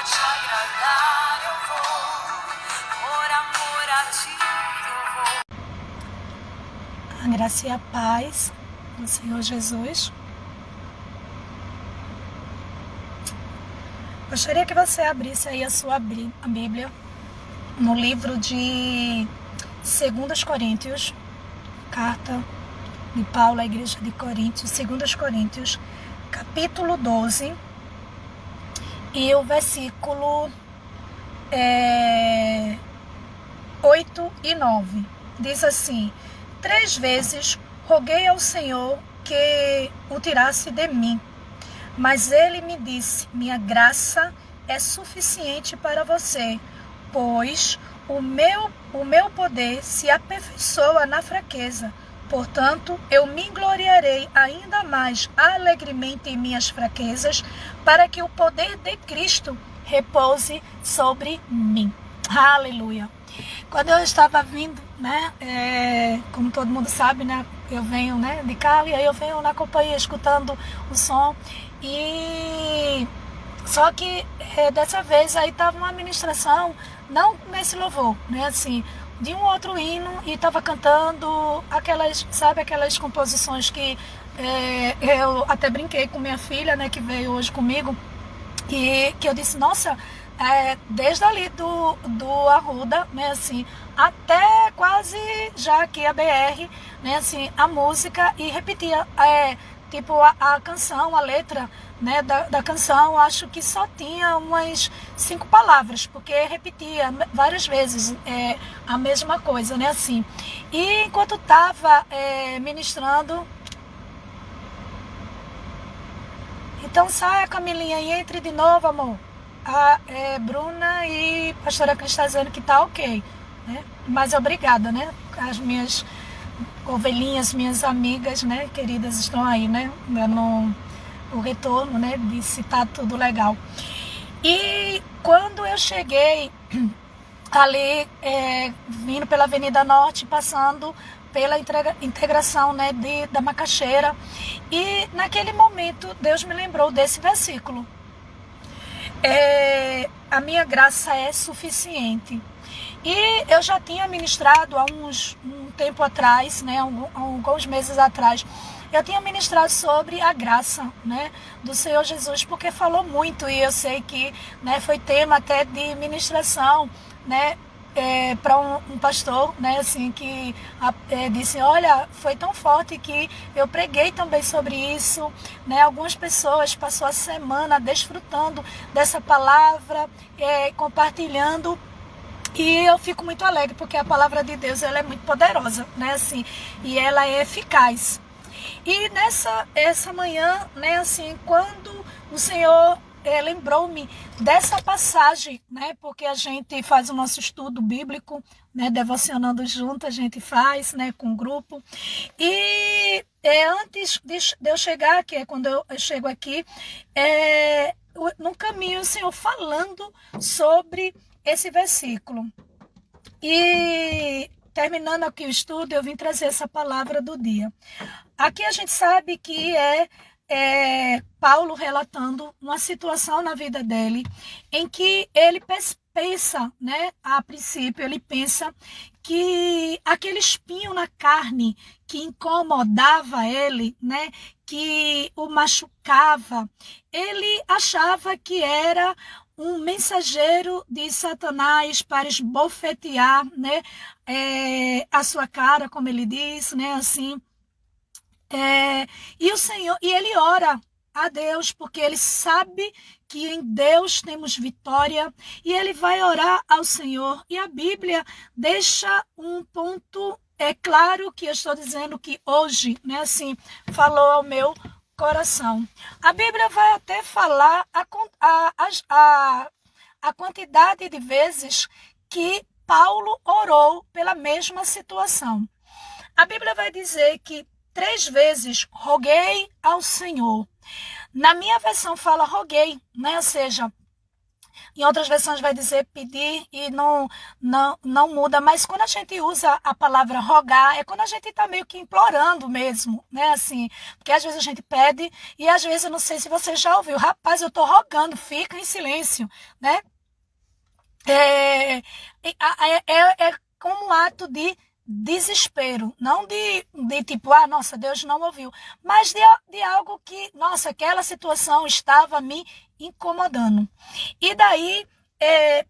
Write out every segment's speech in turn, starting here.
te agradar eu vou, por amor a ti eu vou. A graça e a paz do Senhor Jesus. Gostaria que você abrisse aí a sua Bíblia no livro de 2 Coríntios, carta de Paulo à igreja de Coríntios, 2 Coríntios, capítulo 12, e o versículo 8 e 9. Diz assim: 3 vezes roguei ao Senhor que o tirasse de mim, mas ele me disse: minha graça é suficiente para você, pois o meu poder se aperfeiçoa na fraqueza. Portanto, eu me gloriarei ainda mais alegremente em minhas fraquezas, para que o poder de Cristo repouse sobre mim. Aleluia! Quando eu estava vindo, como todo mundo sabe, eu venho, de carro, e aí eu venho na companhia escutando o som, e só que dessa vez aí estava uma ministração, não nesse louvor, assim, de um outro hino, e estava cantando aquelas composições que eu até brinquei com minha filha, que veio hoje comigo, e que eu disse, nossa, desde ali do Arruda, assim, até quase já aqui a BR, assim, a música, e repetia, tipo a canção, a letra, da canção, acho que só tinha umas 5 palavras, porque repetia várias vezes a mesma coisa, assim. E enquanto estava ministrando, então saia, Camilinha, e entre de novo, amor. A Bruna e a pastora Cris está dizendo que tá ok, mas obrigada, as minhas ovelhinhas, minhas amigas, queridas, estão aí, dando o retorno, de se tá tudo legal. E quando eu cheguei ali, vindo pela Avenida Norte, passando pela integração, da Macaxeira, e naquele momento Deus me lembrou desse versículo. A minha graça é suficiente. E eu já tinha ministrado há um tempo atrás, há alguns meses atrás, eu tinha ministrado sobre a graça, do Senhor Jesus, porque falou muito, e eu sei que foi tema até de ministração, para um pastor, assim, que disse, olha, foi tão forte que eu preguei também sobre isso, algumas pessoas passaram a semana desfrutando dessa palavra, compartilhando, e eu fico muito alegre, porque a palavra de Deus, ela é muito poderosa, assim, e ela é eficaz. E essa manhã, assim, quando o Senhor lembrou-me dessa passagem, porque a gente faz o nosso estudo bíblico, devocionando junto, a gente faz, com o grupo. E antes de eu chegar, que é quando eu chego aqui, no caminho o Senhor falando sobre esse versículo. E terminando aqui o estudo, eu vim trazer essa palavra do dia. Aqui a gente sabe que Paulo relatando uma situação na vida dele em que ele pensa, a princípio, ele pensa que aquele espinho na carne que incomodava ele, que o machucava, ele achava que era um mensageiro de Satanás para esbofetear, a sua cara, como ele diz, assim. E o Senhor, e ele ora a Deus, porque ele sabe que em Deus temos vitória, e ele vai orar ao Senhor. E a Bíblia deixa um ponto, claro que eu estou dizendo que hoje, assim, falou ao meu coração. A Bíblia vai até falar a quantidade de vezes que Paulo orou pela mesma situação. A Bíblia vai dizer que 3 vezes roguei ao Senhor. Na minha versão fala roguei, ou seja, Em outras versões vai dizer pedir e não muda. Mas quando a gente usa a palavra rogar, é quando a gente está meio que implorando mesmo, né? Assim, porque às vezes a gente pede e às vezes, eu não sei se você já ouviu, rapaz, eu estou rogando, fica em silêncio, né? É como um ato de desespero, não de tipo, nossa, Deus não ouviu, mas de algo que, nossa, aquela situação estava me incomodando. E daí,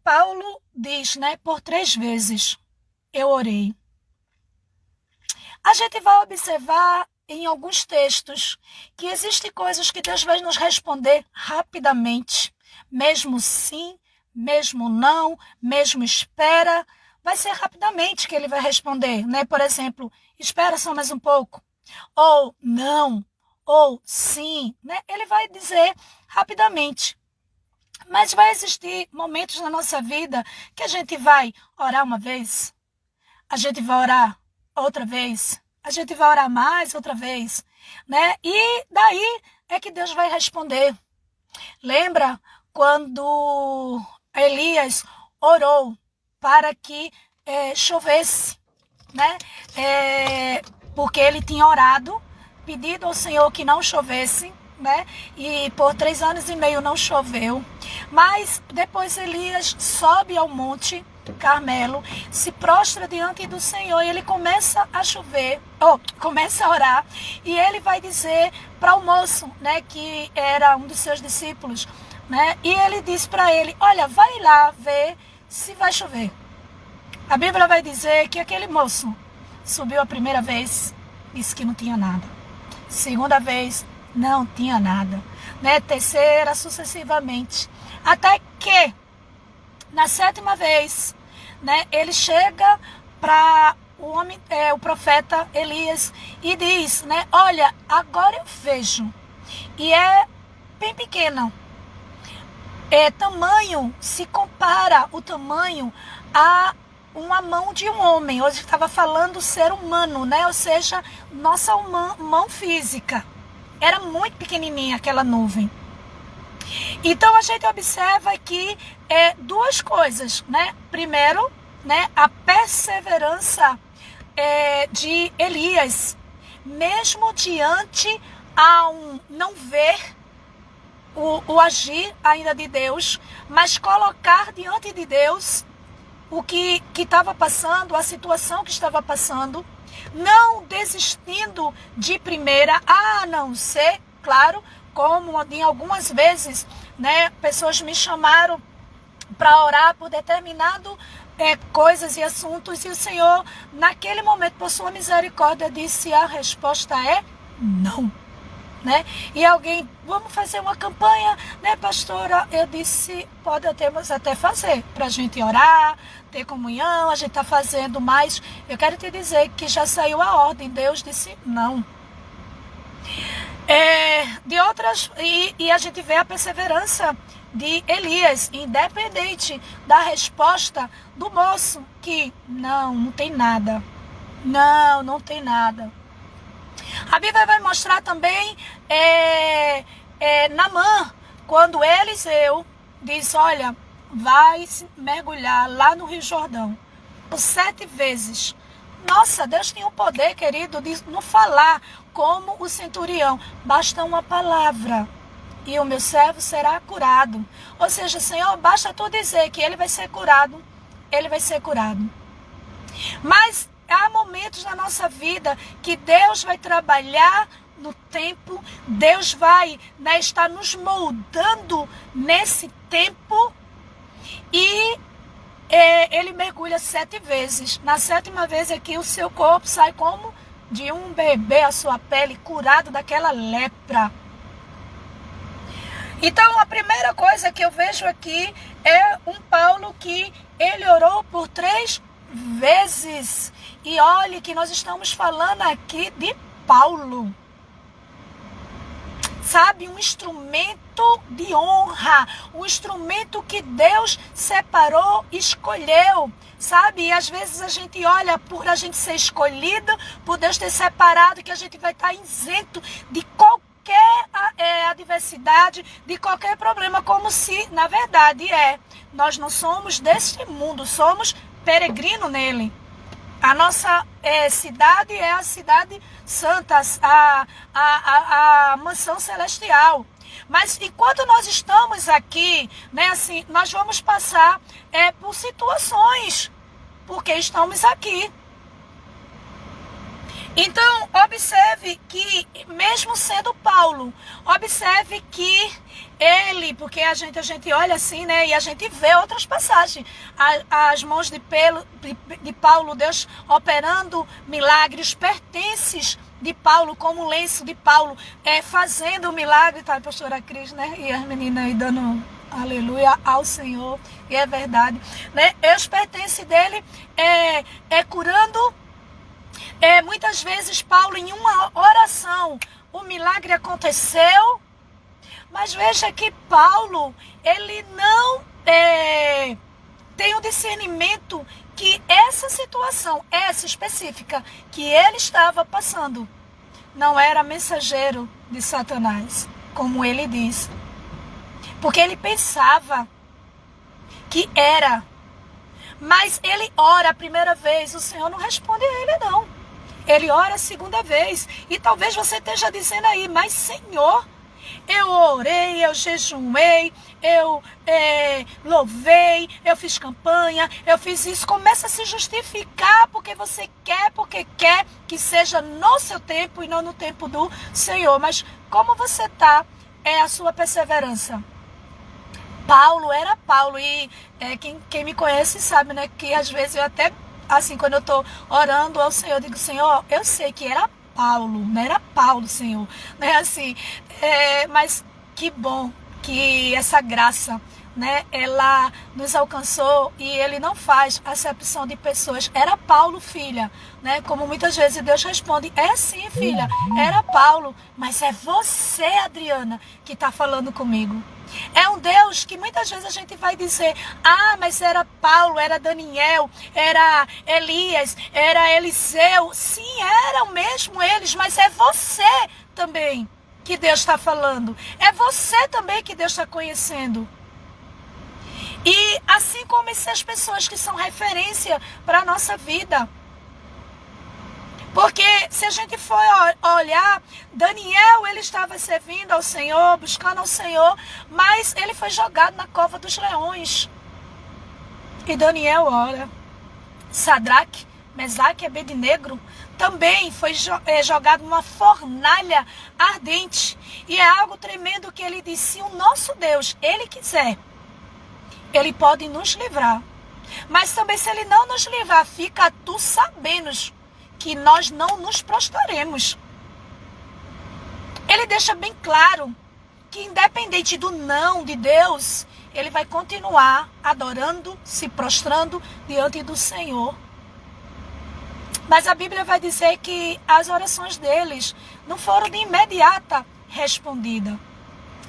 Paulo diz, né, por 3 vezes eu orei. A gente vai observar em alguns textos que existem coisas que Deus vai nos responder rapidamente, mesmo sim, mesmo não, mesmo espera, vai ser rapidamente que ele vai responder, né? Por exemplo, espera só mais um pouco, ou não, ou sim, né? Ele vai dizer rapidamente. Mas vai existir momentos na nossa vida que a gente vai orar uma vez, a gente vai orar outra vez, a gente vai orar mais outra vez, né? E daí é que Deus vai responder. Lembra quando Elias orou para que chovesse, né? Porque ele tinha orado, pedido ao Senhor que não chovesse, né? E por 3 anos e meio não choveu. Mas depois Elias sobe ao monte Carmelo, se prostra diante do Senhor e ele começa a chover, começa a orar, e ele vai dizer para o moço, né, que era um dos seus discípulos, né, e ele diz para ele, olha, vai lá ver se vai chover. A Bíblia vai dizer que aquele moço subiu a primeira vez, disse que não tinha nada. Segunda vez, não tinha nada, né, terceira, sucessivamente, até que na 7ª vez, né, ele chega para o profeta Elias e diz, né, olha, agora eu vejo, e é bem pequena, tamanho, se compara o tamanho a uma mão de um homem. Hoje estava falando ser humano, né, ou seja, nossa mão física, era muito pequenininha aquela nuvem. Então a gente observa aqui 2 coisas, né? Primeiro, né, a perseverança de Elias, mesmo diante ao não ver o agir ainda de Deus, mas colocar diante de Deus o que estava passando, a situação que estava passando, não desistindo de primeira, a não ser, claro, como em algumas vezes, né, pessoas me chamaram para orar por determinado coisas e assuntos, e o Senhor, naquele momento, por sua misericórdia, disse, a resposta é não. Né? E alguém, vamos fazer uma campanha, né, pastora? Eu disse, podemos até fazer, para a gente orar, ter comunhão, a gente está fazendo, mas eu quero te dizer que já saiu a ordem, Deus disse não. De outras, e a gente vê a perseverança de Elias, independente da resposta do moço, que não tem nada, não tem nada. A Bíblia vai mostrar também Naamã, quando Eliseu diz, olha, vai mergulhar lá no Rio Jordão, por 7 vezes. Nossa, Deus tem o poder, querido, de não falar como o centurião. Basta uma palavra e o meu servo será curado. Ou seja, Senhor, basta tu dizer que ele vai ser curado, ele vai ser curado. Mas há momentos na nossa vida que Deus vai trabalhar no tempo, Deus vai, né, estar nos moldando nesse tempo, e ele mergulha 7 vezes. Na 7ª vez aqui o seu corpo sai como de um bebê, a sua pele curado daquela lepra. Então a primeira coisa que eu vejo aqui é um Paulo que ele orou por 3 vezes. E olhe que nós estamos falando aqui de Paulo. Sabe, um instrumento de honra, um instrumento que Deus separou, escolheu, sabe? E às vezes a gente olha por a gente ser escolhido, por Deus ter separado, que a gente vai estar isento de qualquer adversidade, de qualquer problema, como se, na verdade, nós não somos deste mundo, somos peregrino nele. A nossa cidade é a cidade santa, a mansão celestial. Mas enquanto nós estamos aqui, né, assim, nós vamos passar por situações, porque estamos aqui. Então, observe que, mesmo sendo Paulo, observe que ele, porque a gente olha assim, né, e a gente vê outras passagens, as mãos de Paulo, Deus operando milagres, pertences de Paulo, como o lenço de Paulo, fazendo o milagre, tá, a pastora Cris, né, e as meninas aí dando aleluia ao Senhor, e é verdade, né, os pertences dele curando. Muitas vezes Paulo, em uma oração, o milagre aconteceu, mas veja que Paulo, ele não tem o discernimento que essa situação, essa específica, que ele estava passando, não era mensageiro de Satanás, como ele diz, porque ele pensava que era, mas ele ora a primeira vez, o Senhor não responde a ele não. Ele ora a segunda vez. E talvez você esteja dizendo aí, mas Senhor, eu orei, eu jejuei, eu louvei, eu fiz campanha, eu fiz isso. Começa a se justificar porque quer que seja no seu tempo e não no tempo do Senhor. Mas como você está, a sua perseverança. Paulo era Paulo. E quem me conhece sabe, né, que às vezes eu até... Assim, quando eu estou orando ao Senhor, eu digo, Senhor, eu sei que era Paulo, não era Paulo, Senhor. Né? Assim, mas que bom que essa graça, né, ela nos alcançou e ele não faz acepção de pessoas. Era Paulo, filha, né? Como muitas vezes Deus responde, sim, filha, era Paulo, mas é você, Adriana, que está falando comigo. É um Deus que muitas vezes a gente vai dizer, mas era Paulo, era Daniel, era Elias, era Eliseu. Sim, eram mesmo eles, mas é você também que Deus está falando. É você também que Deus está conhecendo. E assim como essas pessoas que são referência para a nossa vida. Porque se a gente for olhar, Daniel, ele estava servindo ao Senhor, buscando ao Senhor, mas ele foi jogado na cova dos leões. E Daniel ora. Sadraque, Mesaque e Abednego também foi jogado numa fornalha ardente. E é algo tremendo que ele disse, se o nosso Deus, ele quiser, ele pode nos livrar. Mas também se ele não nos livrar, fica tu sabendo que nós não nos prostraremos. Ele deixa bem claro que independente do não de Deus, ele vai continuar adorando, se prostrando diante do Senhor. Mas a Bíblia vai dizer que as orações deles não foram de imediata respondida.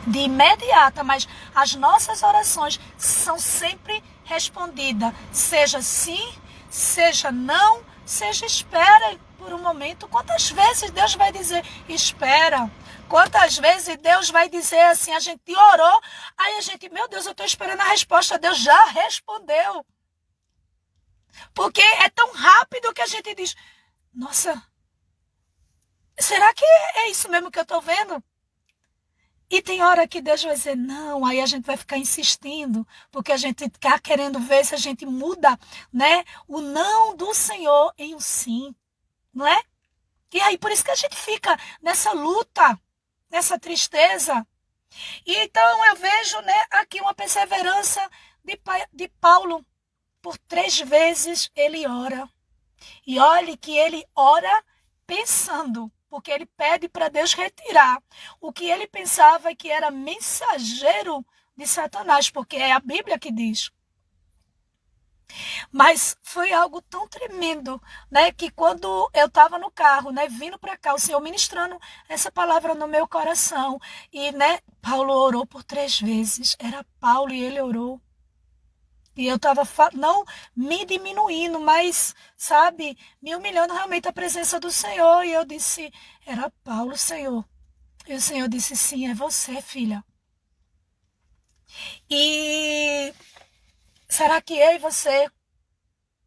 De imediata, mas as nossas orações são sempre respondidas. Seja sim, seja não, seja espera por um momento. Quantas vezes Deus vai dizer espera? Quantas vezes Deus vai dizer assim, a gente orou, aí a gente, meu Deus, eu estou esperando a resposta, Deus já respondeu. Porque é tão rápido que a gente diz, nossa, será que é isso mesmo que eu estou vendo? E tem hora que Deus vai dizer não, aí a gente vai ficar insistindo, porque a gente está querendo ver se a gente muda, né, o não do Senhor em um sim, não é? E aí por isso que a gente fica nessa luta, nessa tristeza. E então eu vejo, né, aqui uma perseverança de Paulo. Por 3 vezes ele ora. E olhe que ele ora pensando, porque ele pede para Deus retirar o que ele pensava que era mensageiro de Satanás, porque é a Bíblia que diz. Mas foi algo tão tremendo, né, que quando eu estava no carro, né, vindo para cá, o Senhor ministrando essa palavra no meu coração, e, né, Paulo orou por 3 vezes, era Paulo e ele orou. E eu estava não me diminuindo, mas, sabe, me humilhando realmente à presença do Senhor. E eu disse, era Paulo, Senhor. E o Senhor disse, sim, é você, filha. E será que eu e você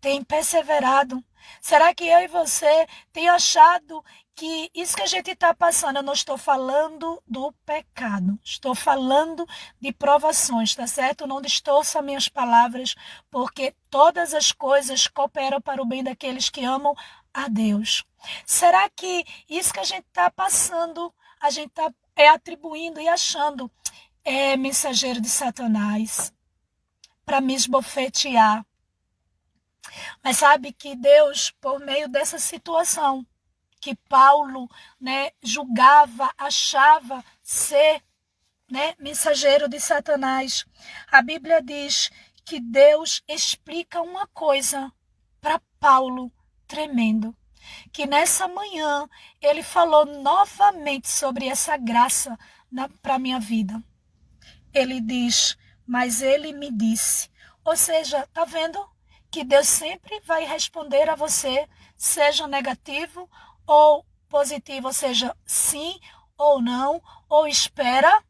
tem perseverado? Será que eu e você tem achado que isso que a gente está passando, eu não estou falando do pecado, estou falando de provações, tá certo? Não distorça minhas palavras, porque todas as coisas cooperam para o bem daqueles que amam a Deus. Será que isso que a gente está passando, a gente está atribuindo e achando é mensageiro de Satanás para me esbofetear? Mas sabe que Deus, por meio dessa situação que Paulo, né, julgava, achava ser, né, mensageiro de Satanás, a Bíblia diz que Deus explica uma coisa para Paulo tremendo, que nessa manhã ele falou novamente sobre essa graça para a minha vida. Ele diz, mas ele me disse. Ou seja, tá vendo que Deus sempre vai responder a você, seja negativo ou positivo, ou seja, sim ou não, ou espera.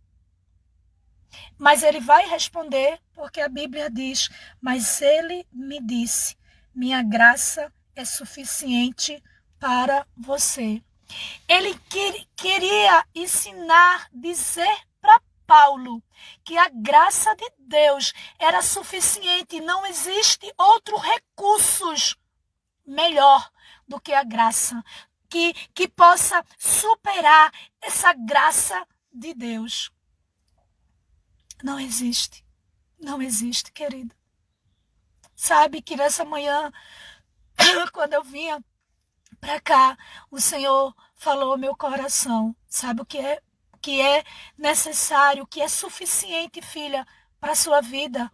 Mas ele vai responder porque a Bíblia diz, mas ele me disse, minha graça é suficiente para você. Ele queria ensinar, dizer para Paulo que a graça de Deus era suficiente, não existe outro recurso melhor do que a graça, que possa superar essa graça de Deus. Não existe, não existe, querido. Sabe que nessa manhã, quando eu vinha para cá, o Senhor falou ao meu coração, sabe o que é necessário, o que é suficiente, filha, para a sua vida.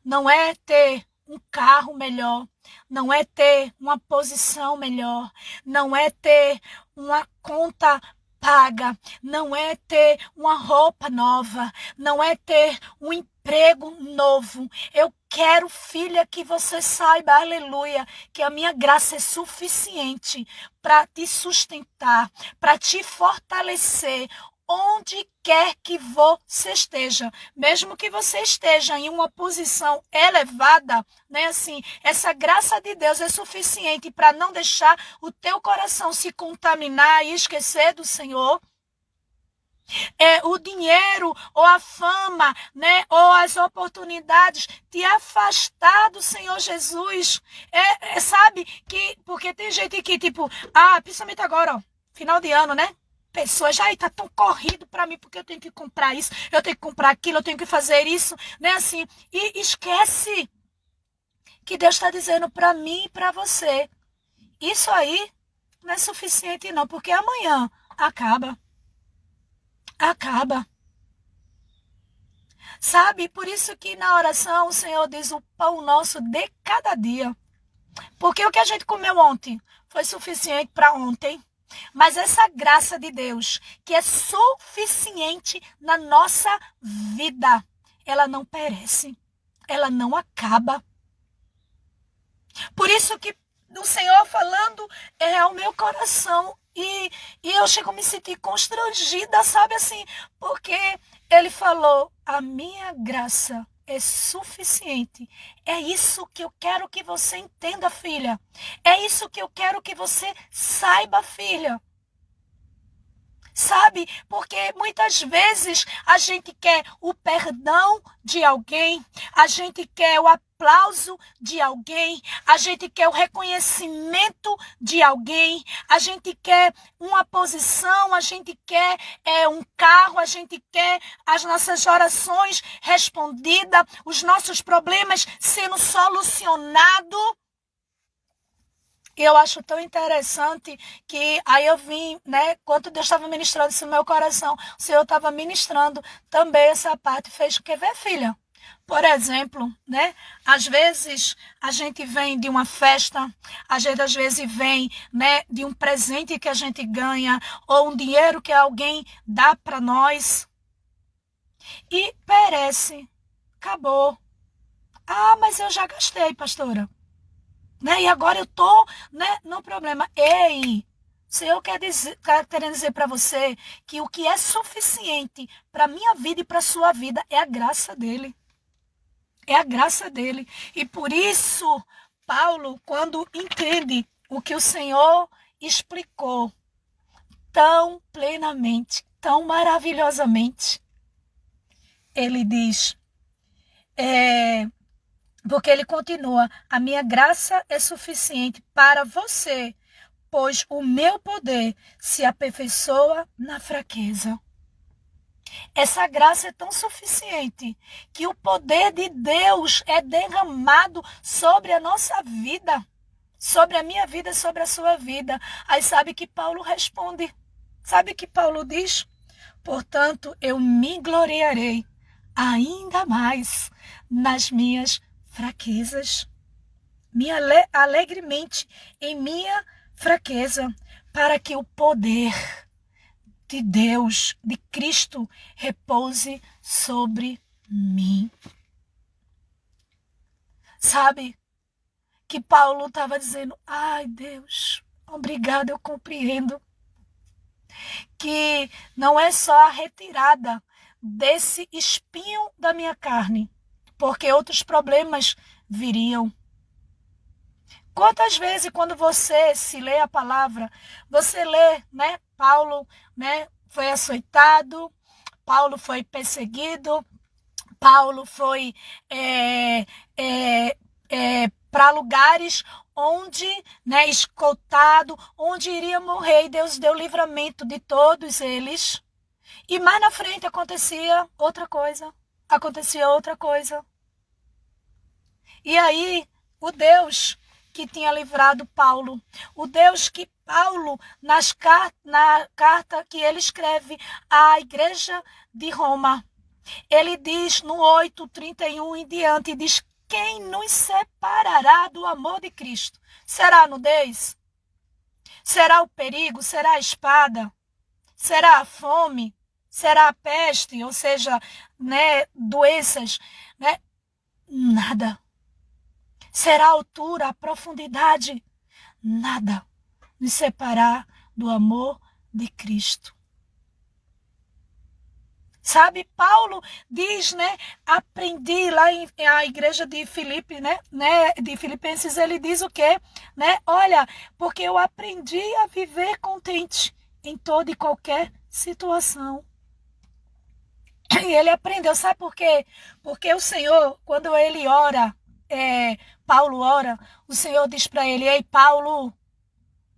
Não é ter um carro melhor, não é ter uma posição melhor, não é ter uma conta paga, não é ter uma roupa nova, não é ter um emprego novo. Eu quero, filha, que você saiba, aleluia, que a minha graça é suficiente para te sustentar, para te fortalecer, onde quer que você esteja, mesmo que você esteja em uma posição elevada, né, assim, essa graça de Deus é suficiente para não deixar o teu coração se contaminar e esquecer do Senhor. O dinheiro ou a fama, né, ou as oportunidades te afastar do Senhor Jesus. Sabe que porque tem gente que tipo, principalmente agora, ó, final de ano, né? Pessoas já tá tão corrido para mim porque eu tenho que comprar isso, eu tenho que comprar aquilo, eu tenho que fazer isso, né, assim, e esquece que Deus está dizendo para mim e para você, isso aí não é suficiente não, porque amanhã acaba. Sabe, por isso que na oração o Senhor diz o pão nosso de cada dia, porque o que a gente comeu ontem foi suficiente para ontem. Mas essa graça de Deus, que é suficiente na nossa vida, ela não perece, ela não acaba. Por isso que o Senhor falando ao meu coração, e eu chego a me sentir constrangida, sabe assim, porque Ele falou, a minha graça é suficiente. É isso que eu quero que você entenda, filha. É isso que eu quero que você saiba, filha. Sabe? Porque muitas vezes a gente quer o perdão de alguém, a gente quer o aplauso de alguém, a gente quer o reconhecimento de alguém, a gente quer uma posição, a gente quer um carro, a gente quer as nossas orações respondidas, os nossos problemas sendo solucionados. E eu acho tão interessante que aí eu vim, né, quando Deus estava ministrando isso no meu coração, o Senhor estava ministrando também essa parte, fez o que ver, filha? Por exemplo, né, às vezes a gente vem de uma festa, a gente às vezes vem, né, de um presente que a gente ganha, ou um dinheiro que alguém dá para nós, e perece, acabou. Mas eu já gastei, pastora. Né? E agora eu tô, né, no problema. Ei, O Senhor está querendo dizer para você que o que é suficiente para a minha vida e para a sua vida é a graça dele. É a graça dele. E por isso, Paulo, quando entende o que o Senhor explicou tão plenamente, tão maravilhosamente, ele diz, porque ele continua, a minha graça é suficiente para você, pois o meu poder se aperfeiçoa na fraqueza. Essa graça é tão suficiente que o poder de Deus é derramado sobre a nossa vida, sobre a minha vida, sobre a sua vida. Aí sabe que Paulo responde, sabe que Paulo diz? Portanto, eu me gloriarei ainda mais nas minhas fraquezas, alegremente em minha fraqueza, para que o poder de Deus, de Cristo, repouse sobre mim. Sabe que Paulo estava dizendo, ai Deus, obrigado, eu compreendo que não é só a retirada desse espinho da minha carne, porque outros problemas viriam. Quantas vezes quando você se lê a palavra, você lê, né, Paulo, né, foi açoitado, Paulo foi perseguido, Paulo foi para lugares onde, né, escoltado, onde iria morrer, e Deus deu livramento de todos eles. E mais na frente acontecia outra coisa. E aí, o Deus que tinha livrado Paulo, o Deus que Paulo, na carta que ele escreve à igreja de Roma, ele diz no 8:31 em diante, diz, quem nos separará do amor de Cristo? Será a nudez? Será o perigo? Será a espada? Será a fome? Será a peste? Ou seja, né, doenças? Né? Nada. Será a altura, a profundidade? Nada nos separar do amor de Cristo. Sabe, Paulo diz, né, aprendi lá na igreja de Filipe, né, de Filipenses, ele diz o quê? Né? Olha, porque eu aprendi a viver contente em toda e qualquer situação. E ele aprendeu, sabe por quê? Porque o Senhor, quando ele ora, Paulo ora, o Senhor diz para ele, ei Paulo,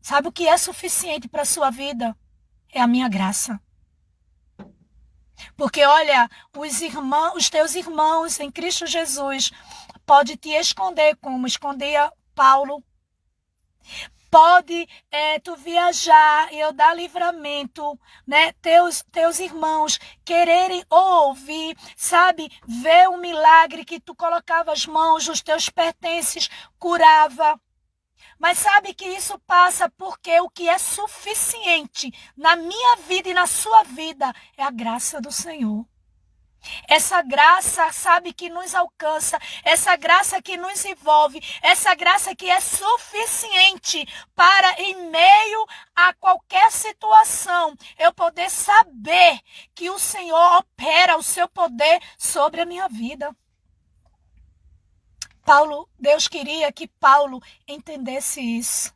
sabe o que é suficiente para a sua vida? É a minha graça. Porque olha, os teus irmãos em Cristo Jesus pode te esconder como escondia Paulo. Pode tu viajar e eu dar livramento, né? Teus irmãos quererem ouvir, sabe? Ver o milagre que tu colocava as mãos, os teus pertences, curava. Mas sabe que isso passa porque o que é suficiente na minha vida e na sua vida é a graça do Senhor. Essa graça, sabe, que nos alcança, essa graça que nos envolve, essa graça que é suficiente para, em meio a qualquer situação, eu poder saber que o Senhor opera o seu poder sobre a minha vida. Deus queria que Paulo entendesse isso,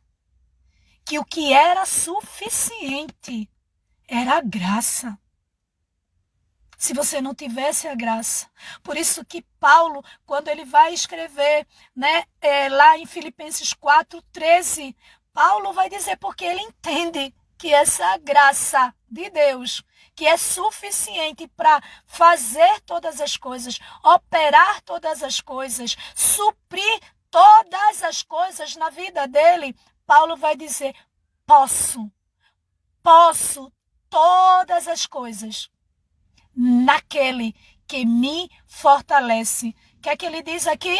que o que era suficiente era a graça. Se você não tivesse a graça. Por isso que Paulo, quando ele vai escrever, né, lá em Filipenses 4:13, Paulo vai dizer porque ele entende que essa graça de Deus, que é suficiente para fazer todas as coisas, operar todas as coisas, suprir todas as coisas na vida dele, Paulo vai dizer, posso todas as coisas naquele que me fortalece. O que é que ele diz aqui?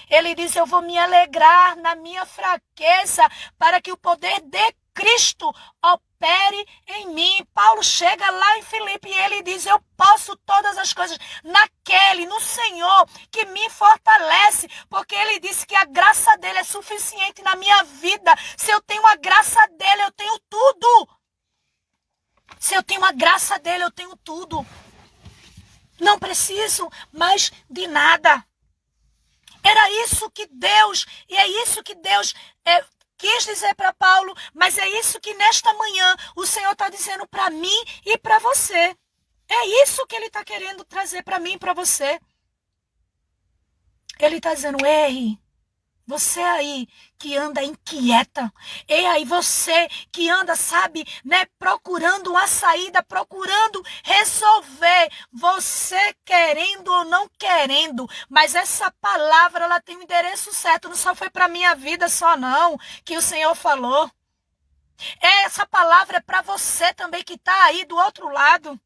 Ele diz, eu vou me alegrar na minha fraqueza, para que o poder de Cristo opere em mim. Paulo chega lá em Filipe e ele diz, eu posso todas as coisas naquele, no Senhor, que me fortalece, porque ele disse que a graça dele é suficiente na minha vida. Se eu tenho a graça dele, eu tenho tudo. Se eu tenho a graça dele, eu tenho tudo. Não preciso mais de nada. Era isso que Deus, e é isso que Deus quis dizer para Paulo, mas é isso que nesta manhã o Senhor está dizendo para mim e para você. É isso que Ele está querendo trazer para mim e para você. Ele está dizendo, ei, você aí que anda inquieta, ei aí você que anda, sabe, né, procurando uma saída, procurando resolver, você querendo ou não querendo, mas essa palavra, ela tem o endereço certo, não só foi para minha vida só não, que o Senhor falou. Essa palavra é para você também que está aí do outro lado.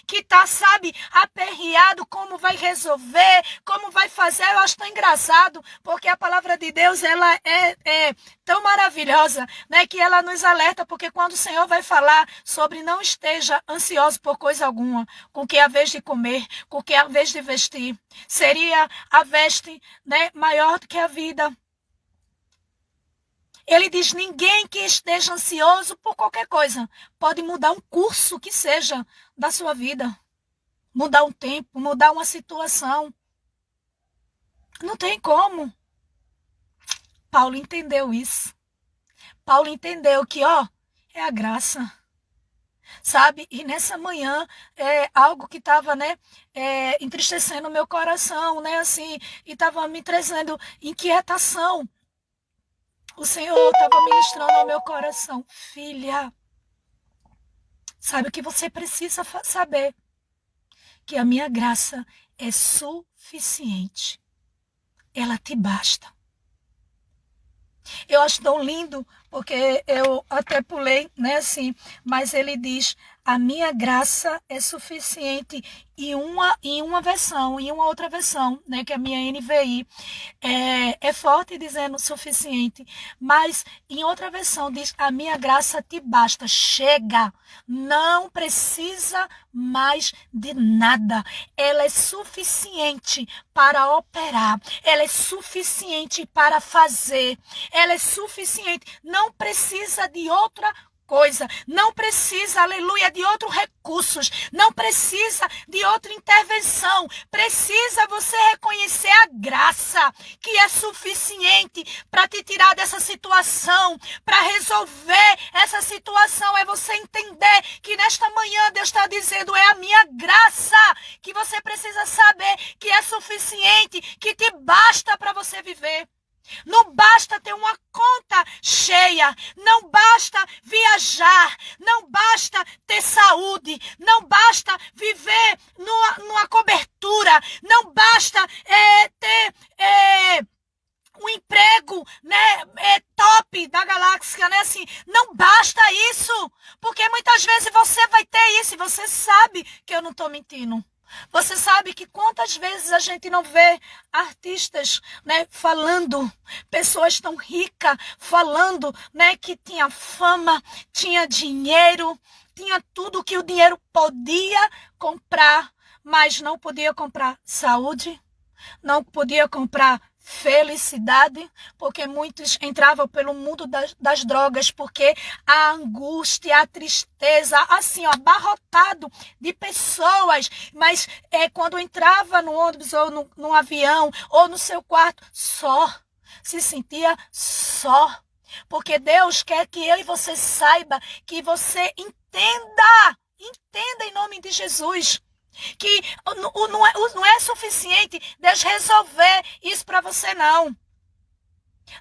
Que está, sabe, aperreado, como vai resolver, como vai fazer. Eu acho tão engraçado, porque a palavra de Deus, ela é tão maravilhosa, né, que ela nos alerta, porque quando o Senhor vai falar sobre não esteja ansioso por coisa alguma, com que é a vez de comer, com que é a vez de vestir, seria a veste, né, maior do que a vida. Ele diz, ninguém que esteja ansioso por qualquer coisa pode mudar um curso que seja da sua vida. Mudar um tempo, mudar uma situação. Não tem como. Paulo entendeu isso. Paulo entendeu que, é a graça. Sabe? E nessa manhã, algo que estava, né, entristecendo o meu coração, né, assim, e estava me trazendo inquietação. O Senhor estava ministrando ao meu coração. Filha, sabe o que você precisa saber? Que a minha graça é suficiente. Ela te basta. Eu acho tão lindo, porque eu até pulei, né, assim, mas ele diz, a minha graça é suficiente em uma versão, em uma outra versão, né, que é a minha NVI, é forte dizendo suficiente, mas em outra versão diz, a minha graça te basta, chega, não precisa mais de nada, ela é suficiente para operar, ela é suficiente para fazer, ela é suficiente, não precisa de outra coisa, não precisa, aleluia, de outros recursos, não precisa de outra intervenção, precisa você reconhecer a graça que é suficiente para te tirar dessa situação, para resolver essa situação, é você entender que nesta manhã Deus está dizendo, é a minha graça que você precisa saber que é suficiente, que te basta para você viver. Não basta ter uma conta cheia, não basta viajar, não basta ter saúde, não basta viver numa cobertura, não basta ter um emprego, né, top da galáxia, né, assim, não basta isso, porque muitas vezes você vai ter isso e você sabe que eu não estou mentindo. Você sabe que quantas vezes a gente não vê artistas, né, falando, pessoas tão ricas falando, né, que tinha fama, tinha dinheiro, tinha tudo que o dinheiro podia comprar, mas não podia comprar saúde, não podia comprar felicidade, porque muitos entravam pelo mundo das drogas, porque a angústia, a tristeza, assim, ó, abarrotado de pessoas, mas quando entrava no ônibus ou no avião ou no seu quarto, só, se sentia só, porque Deus quer que eu e você saiba, que você entenda em nome de Jesus, que não é suficiente Deus resolver isso para você, não.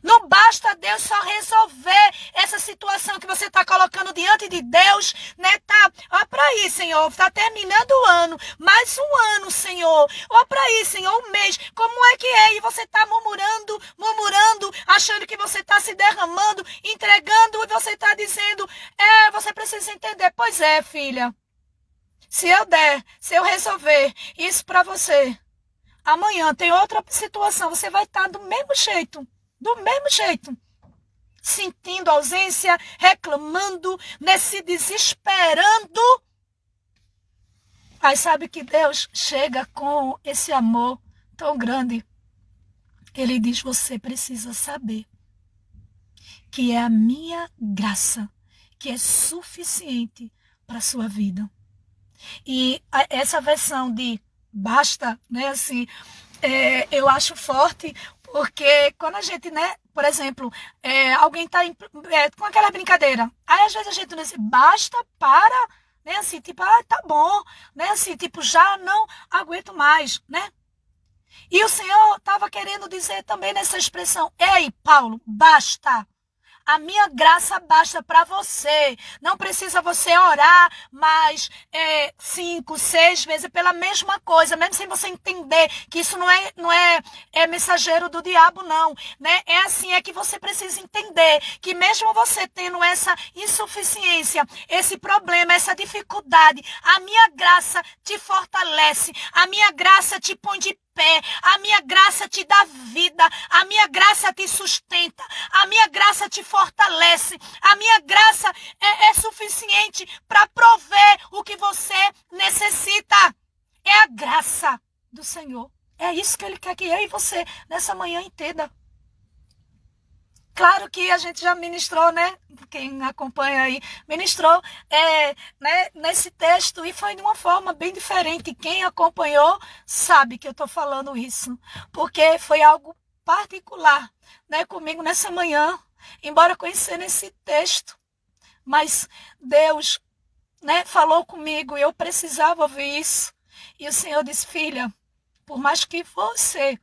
Não basta Deus só resolver essa situação que você está colocando diante de Deus, né? Ó, para aí, Senhor, está terminando o ano, mais um ano, Senhor. Ó, para aí, Senhor, um mês. Como é que é? E você está murmurando, achando que você está se derramando, entregando, e você está dizendo, você precisa entender. Pois é, filha. Se eu resolver isso para você, amanhã tem outra situação, você vai estar do mesmo jeito. sentindo ausência, reclamando, né, se desesperando. Aí sabe que Deus chega com esse amor tão grande. Ele diz, você precisa saber que é a minha graça que é suficiente para a sua vida. E essa versão de basta, né, assim, eu acho forte, porque quando a gente, né, por exemplo, alguém está com aquela brincadeira, aí às vezes a gente diz, basta para, né, assim, tipo, tá bom, né, assim, tipo, já não aguento mais, né? E o Senhor estava querendo dizer também nessa expressão, ei, Paulo, basta. A minha graça basta para você. Não precisa você orar mais 5, 6 vezes pela mesma coisa, mesmo sem você entender que isso não é mensageiro do diabo, não. Né? É assim, é que você precisa entender que mesmo você tendo essa insuficiência, esse problema, essa dificuldade, a minha graça te fortalece, a minha graça te põe de pé, a minha graça te dá vida, a minha graça te sustenta, a minha graça te fortalece, a minha graça é suficiente para prover o que você necessita. É a graça do Senhor. É isso que Ele quer que eu e você nessa manhã entenda. Claro que a gente já ministrou, né? Quem acompanha aí, ministrou né, nesse texto e foi de uma forma bem diferente. Quem acompanhou sabe que eu estou falando isso, porque foi algo particular, né, comigo nessa manhã, embora conhecendo esse texto. Mas Deus, né, falou comigo e eu precisava ouvir isso. E o Senhor disse, filha, por mais que você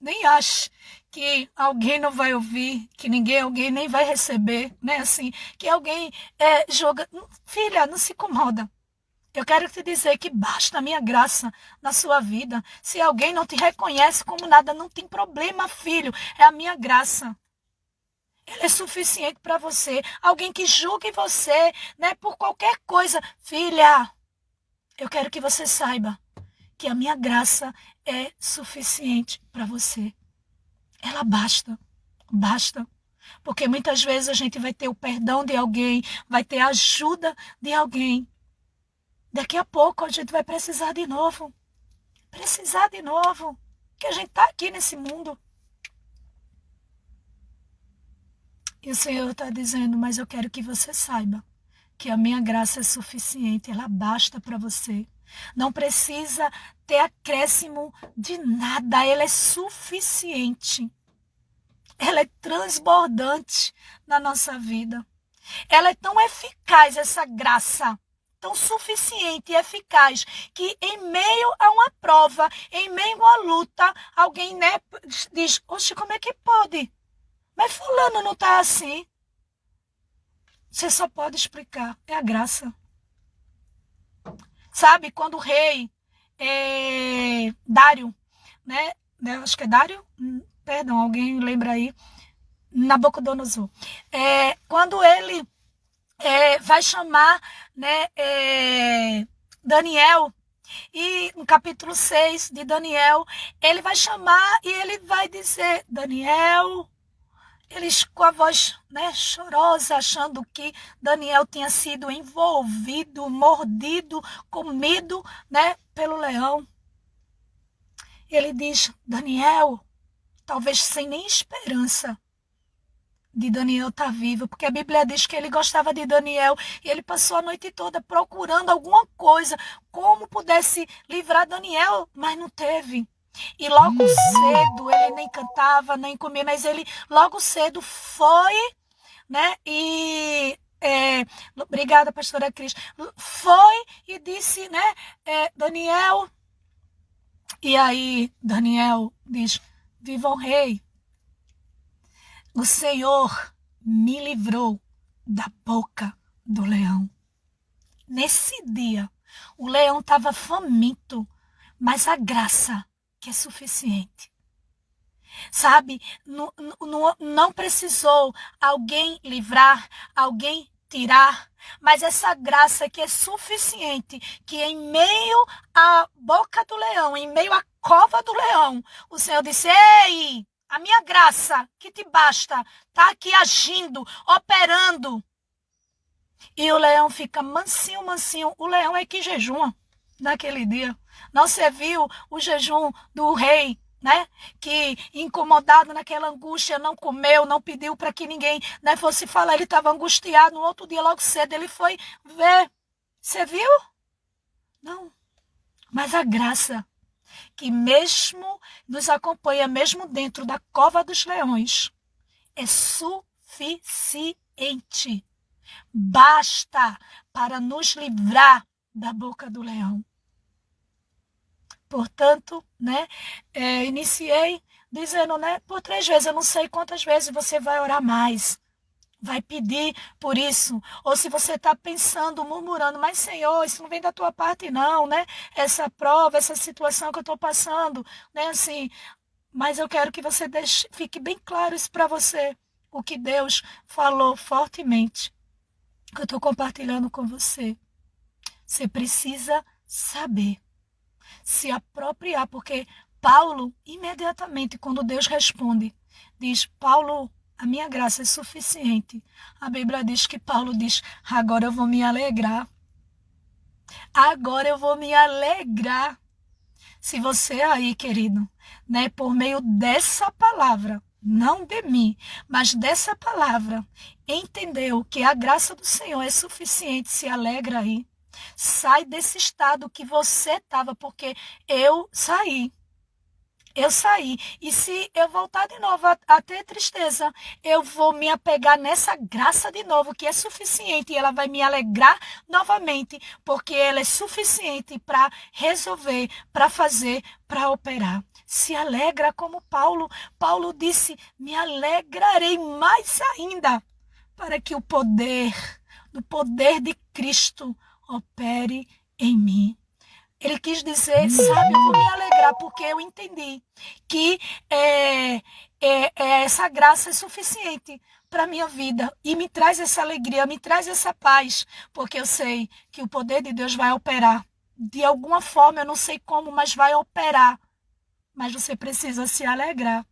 nem ache que alguém não vai ouvir, que alguém nem vai receber, né? Assim, que alguém joga. Filha, não se incomoda. Eu quero te dizer que basta a minha graça na sua vida. Se alguém não te reconhece como nada, não tem problema, filho. É a minha graça. Ela é suficiente para você. Alguém que julgue você, né, por qualquer coisa. Filha, eu quero que você saiba que a minha graça é suficiente para você. Ela basta, basta. Porque muitas vezes a gente vai ter o perdão de alguém, vai ter a ajuda de alguém. Daqui a pouco a gente vai precisar de novo. Precisar de novo. Que a gente está aqui nesse mundo. E o Senhor está dizendo, mas eu quero que você saiba que a minha graça é suficiente, ela basta para você. Não precisa ter acréscimo de nada, ela é suficiente. Ela é transbordante na nossa vida. Ela é tão eficaz, essa graça, tão suficiente e eficaz, que em meio a uma prova, em meio a uma luta, alguém, né, diz, oxe, como é que pode? Mas fulano não está assim. Você só pode explicar, é a graça. Sabe, quando o rei Dário, né, acho que é Dário, perdão, alguém lembra aí, Nabucodonosor, quando ele vai chamar, né, Daniel, e no capítulo 6 de Daniel, ele vai chamar e ele vai dizer, Daniel, eles com a voz, né, chorosa, achando que Daniel tinha sido envolvido, mordido, comido, né, pelo leão. Ele diz, Daniel, talvez sem nem esperança de Daniel estar vivo, porque a Bíblia diz que ele gostava de Daniel e ele passou a noite toda procurando alguma coisa, como pudesse livrar Daniel, mas não teve. E logo cedo, ele nem cantava, nem comia, mas ele logo cedo foi, né, e obrigada, pastora Cris, foi e disse, né, Daniel, e aí Daniel diz, viva o rei, o Senhor me livrou da boca do leão. Nesse dia, o leão estava faminto, mas a graça que é suficiente. Sabe, não precisou alguém livrar, alguém tirar, mas essa graça que é suficiente, que em meio à boca do leão, em meio à cova do leão, o Senhor disse, ei, A minha graça, que te basta, está aqui agindo, operando. E o leão fica mansinho, mansinho. O leão é que jejuma naquele dia. Não se viu o jejum do rei, né? Que incomodado naquela angústia, não comeu, não pediu para que ninguém, né, fosse falar. Ele estava angustiado. No outro dia, logo cedo, ele foi ver. Você viu? Não. Mas a graça que mesmo nos acompanha, mesmo dentro da cova dos leões, é suficiente. Basta para nos livrar da boca do leão. Portanto, né, iniciei dizendo, né, por 3 vezes, eu não sei quantas vezes você vai orar mais, vai pedir por isso, ou se você está pensando, murmurando, mas Senhor, isso não vem da tua parte não, né, essa prova, essa situação que eu estou passando, né, assim, mas eu quero que você fique bem claro isso para você, o que Deus falou fortemente, que eu estou compartilhando com você. Você precisa saber, se apropriar, porque Paulo, imediatamente, quando Deus responde, diz, Paulo, a minha graça é suficiente. A Bíblia diz que Paulo diz, agora eu vou me alegrar. Agora eu vou me alegrar. Se você aí, querido, né, por meio dessa palavra, não de mim, mas dessa palavra, entendeu que a graça do Senhor é suficiente, se alegra aí. Sai desse estado que você estava, porque eu saí. Eu saí. E se eu voltar de novo a ter tristeza, eu vou me apegar nessa graça de novo, que é suficiente. E ela vai me alegrar novamente, porque ela é suficiente para resolver, para fazer, para operar. Se alegra como Paulo. Paulo disse, me alegrarei mais ainda, para que o poder de Cristo opere em mim. Ele quis dizer, sabe, eu vou me alegrar porque eu entendi que essa graça é suficiente para a minha vida e me traz essa alegria, me traz essa paz, porque eu sei que o poder de Deus vai operar. De alguma forma, eu não sei como, mas vai operar. Mas você precisa se alegrar.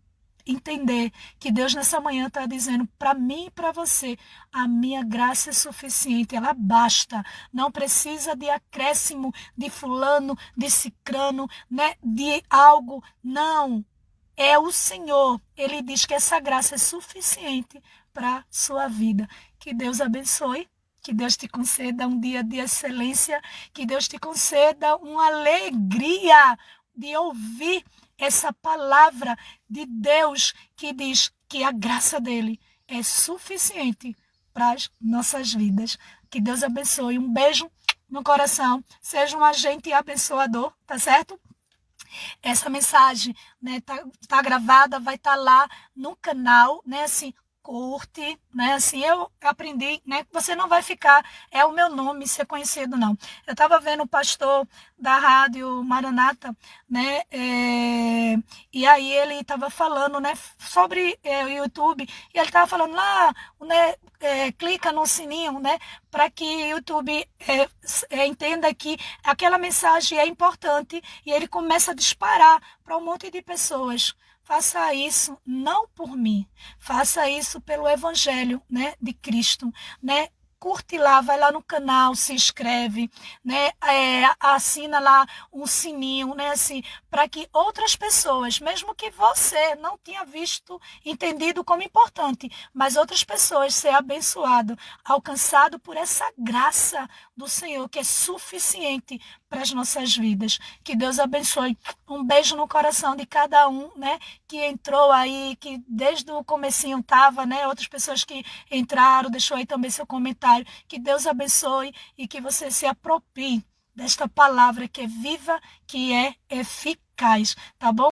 Entender que Deus nessa manhã está dizendo para mim e para você, a minha graça é suficiente, ela basta, não precisa de acréscimo de fulano, de cicrano, né, de algo, não, é o Senhor, Ele diz que essa graça é suficiente para sua vida. Que Deus abençoe, que Deus te conceda um dia de excelência, que Deus te conceda uma alegria de ouvir essa palavra de Deus que diz que a graça dele é suficiente para as nossas vidas. Que Deus abençoe. Um beijo no coração. Seja um agente abençoador, tá certo? Essa mensagem, né, tá gravada, vai estar lá no canal, né, assim, curte, né, assim, eu aprendi, né, que você não vai ficar, é o meu nome ser conhecido, não. Eu estava vendo o pastor da rádio Maranata, né, e aí ele estava falando, né, sobre o YouTube, e ele estava falando lá, né, clica no sininho, né, para que o YouTube entenda que aquela mensagem é importante, e ele começa a disparar para um monte de pessoas. Faça isso não por mim, faça isso pelo Evangelho, né, de Cristo, né? Curte lá, vai lá no canal, se inscreve, né? Assina lá um sininho, né? Assim, para que outras pessoas, mesmo que você não tenha visto, entendido como importante, mas outras pessoas sejam abençoadas, alcançado por essa graça do Senhor, que é suficiente para as nossas vidas. Que Deus abençoe. Um beijo no coração de cada um, né? Que entrou aí, que desde o comecinho estava, né? Outras pessoas que entraram, deixou aí também seu comentário. Que Deus abençoe e que você se aproprie desta palavra que é viva, que é eficaz, tá bom?